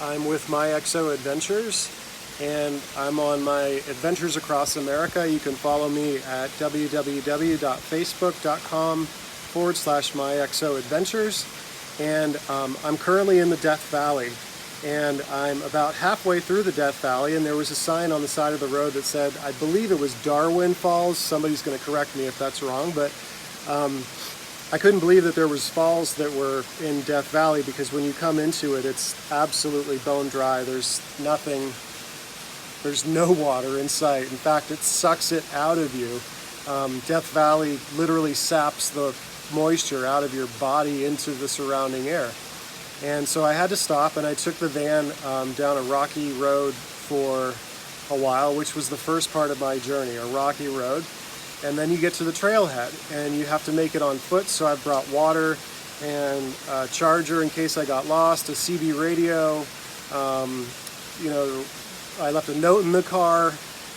I'm with My XO Adventures, and I'm on my adventures across America. You can follow me at www.facebook.com/MyXOAdventures. And I'm currently in the Death Valley, and I'm about halfway through the Death Valley, and there was a sign on the side of the road that said, I believe it was Darwin Falls. Somebody's going to correct me if that's wrong, but I couldn't believe that there was falls that were in Death Valley, because when you come into it, it's absolutely bone dry. There's nothing, there's no water in sight. In fact, it sucks it out of you. Death Valley literally saps the moisture out of your body into the surrounding air. And so I had to stop, and I took the van down a rocky road for a while, which was the first part of my journey, a rocky road. And then you get to the trailhead, and you have to make it on foot. So I brought water and a charger in case I got lost, a CB radio. I left a note in the car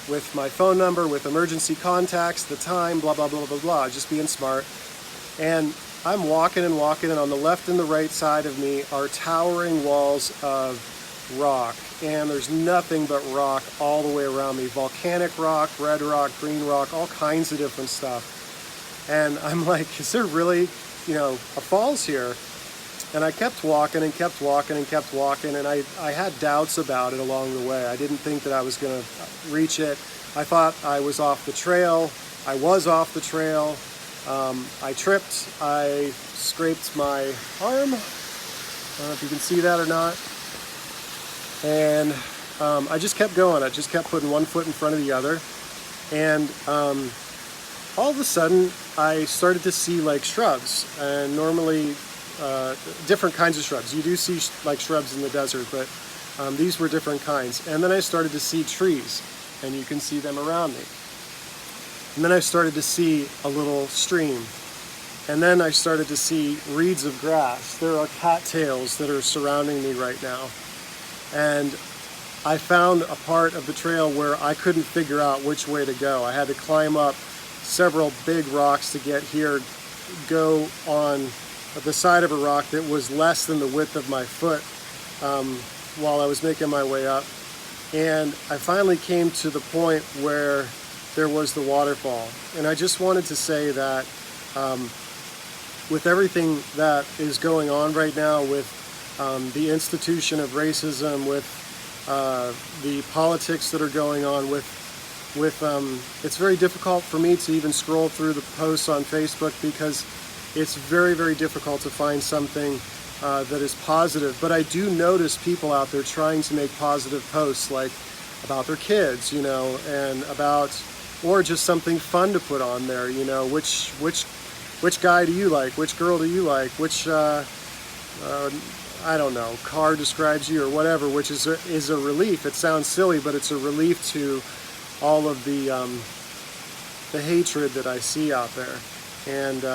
with my phone number, with emergency contacts, the time, blah, blah, blah, blah, blah, just being smart. And I'm walking and walking, and on the left and the right side of me are towering walls of rock. And there's nothing but rock all the way around me. Volcanic rock, red rock, green rock, all kinds of different stuff. And I'm like, is there really, a falls here? And I kept walking and kept walking and kept walking, and I had doubts about it along the way. I didn't think that I was going to reach it. I thought I was off the trail. I was off the trail. I tripped. I scraped my arm. I don't know if you can see that or not. And I just kept going. I just kept putting one foot in front of the other. And all of a sudden, I started to see like shrubs. And normally, different kinds of shrubs. You do see like shrubs in the desert, but these were different kinds. And then I started to see trees, and you can see them around me. And then I started to see a little stream. And then I started to see reeds of grass. There are cattails that are surrounding me right now. And I found a part of the trail where I couldn't figure out which way to go. I had to climb up several big rocks to get here, go on the side of a rock that was less than the width of my foot while I was making my way up. And I finally came to the point where there was the waterfall. And I just wanted to say that with everything that is going on right now, with the institution of racism, with the politics that are going on, it's very difficult for me to even scroll through the posts on Facebook, because it's very, very difficult to find something that is positive. But I do notice people out there trying to make positive posts, like about their kids, and about, or just something fun to put on there, which guy do you like, which girl do you like, which I don't know, car describes you or whatever, which is a relief. It sounds silly, but it's a relief to all of the hatred that I see out there. And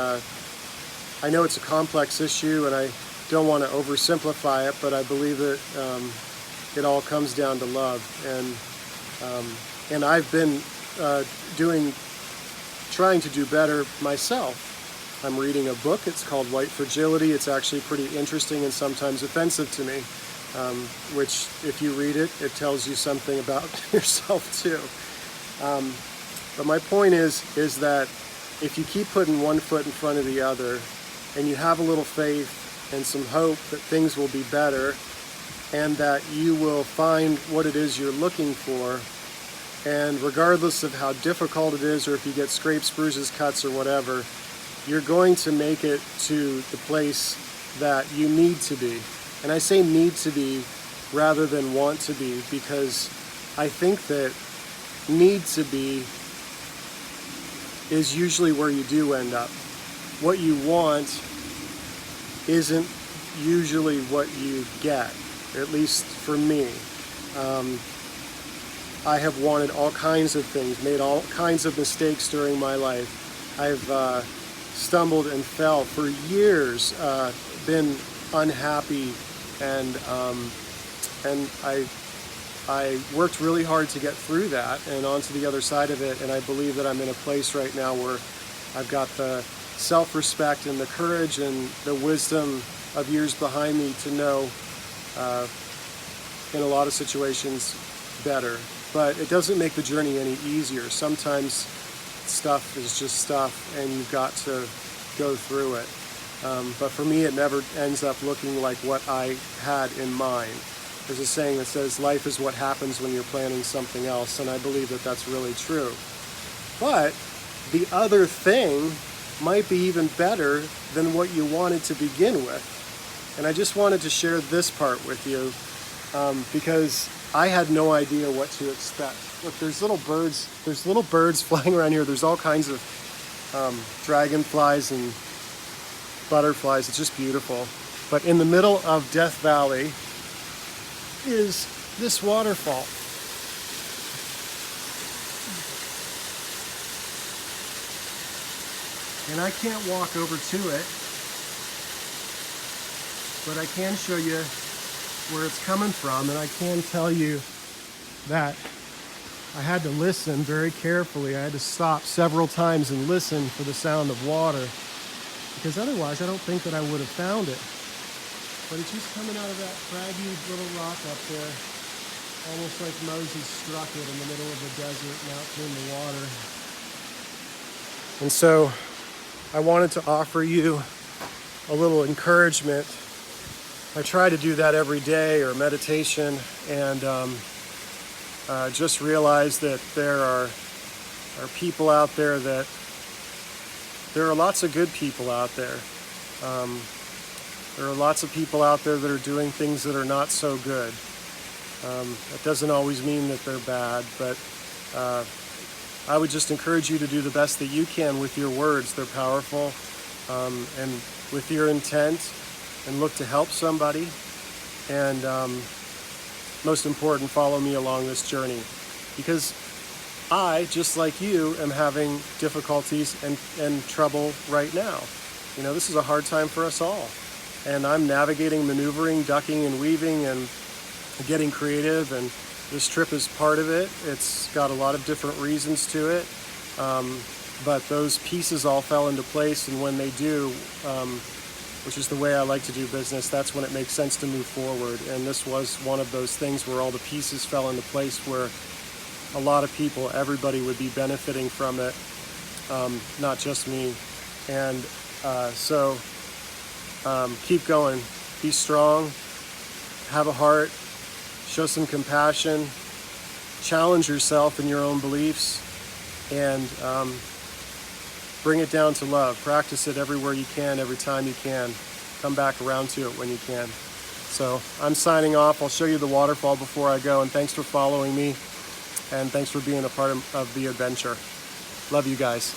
I know it's a complex issue, and I don't want to oversimplify it, but I believe that it all comes down to love. And I've been trying to do better myself. I'm reading a book. It's called White Fragility. It's actually pretty interesting and sometimes offensive to me, which, if you read it, it tells you something about yourself too. But my point is that if you keep putting one foot in front of the other, and you have a little faith and some hope that things will be better, and that you will find what it is you're looking for, and regardless of how difficult it is, or if you get scrapes, bruises, cuts, or whatever, you're going to make it to the place that you need to be. And I say need to be rather than want to be, because I think that need to be is usually where you do end up. What you want isn't usually what you get, at least for me. I have wanted all kinds of things, made all kinds of mistakes during my life. I've stumbled and fell for years, been unhappy, and I worked really hard to get through that and onto the other side of it. And I believe that I'm in a place right now where I've got the self-respect and the courage and the wisdom of years behind me to know in a lot of situations better, but it doesn't make the journey any easier. Sometimes stuff is just stuff and you've got to go through it. But for me, it never ends up looking like what I had in mind. There's a saying that says life is what happens when you're planning something else, and I believe that that's really true. But the other thing might be even better than what you wanted to begin with. And I just wanted to share this part with you because I had no idea what to expect. Look, there's little birds flying around here. There's all kinds of dragonflies and butterflies. It's just beautiful. But in the middle of Death Valley is this waterfall. And I can't walk over to it, but I can show you where it's coming from, and I can tell you that I had to listen very carefully. I had to stop several times and listen for the sound of water, because otherwise I don't think that I would have found it. But it's just coming out of that craggy little rock up there, almost like Moses struck it in the middle of the desert and out came the water. And so I wanted to offer you a little encouragement. I try to do that every day, or meditation, and just realize that there are people out there there are lots of good people out there. There are lots of people out there that are doing things that are not so good. That doesn't always mean that they're bad, but I would just encourage you to do the best that you can with your words. They're powerful, and with your intent, and look to help somebody. And most important, follow me along this journey, because I, just like you, am having difficulties and trouble right now. You know, this is a hard time for us all. And I'm navigating, maneuvering, ducking and weaving and getting creative, and this trip is part of it. It's got a lot of different reasons to it, but those pieces all fell into place, and when they do, which is the way I like to do business, that's when it makes sense to move forward. And this was one of those things where all the pieces fell into place, where a lot of people, everybody would be benefiting from it, not just me. And so keep going, be strong, have a heart, show some compassion, challenge yourself in your own beliefs, and bring it down to love. Practice it everywhere you can, every time you can. Come back around to it when you can. So I'm signing off. I'll show you the waterfall before I go, and thanks for following me, and thanks for being a part of the adventure. Love you guys.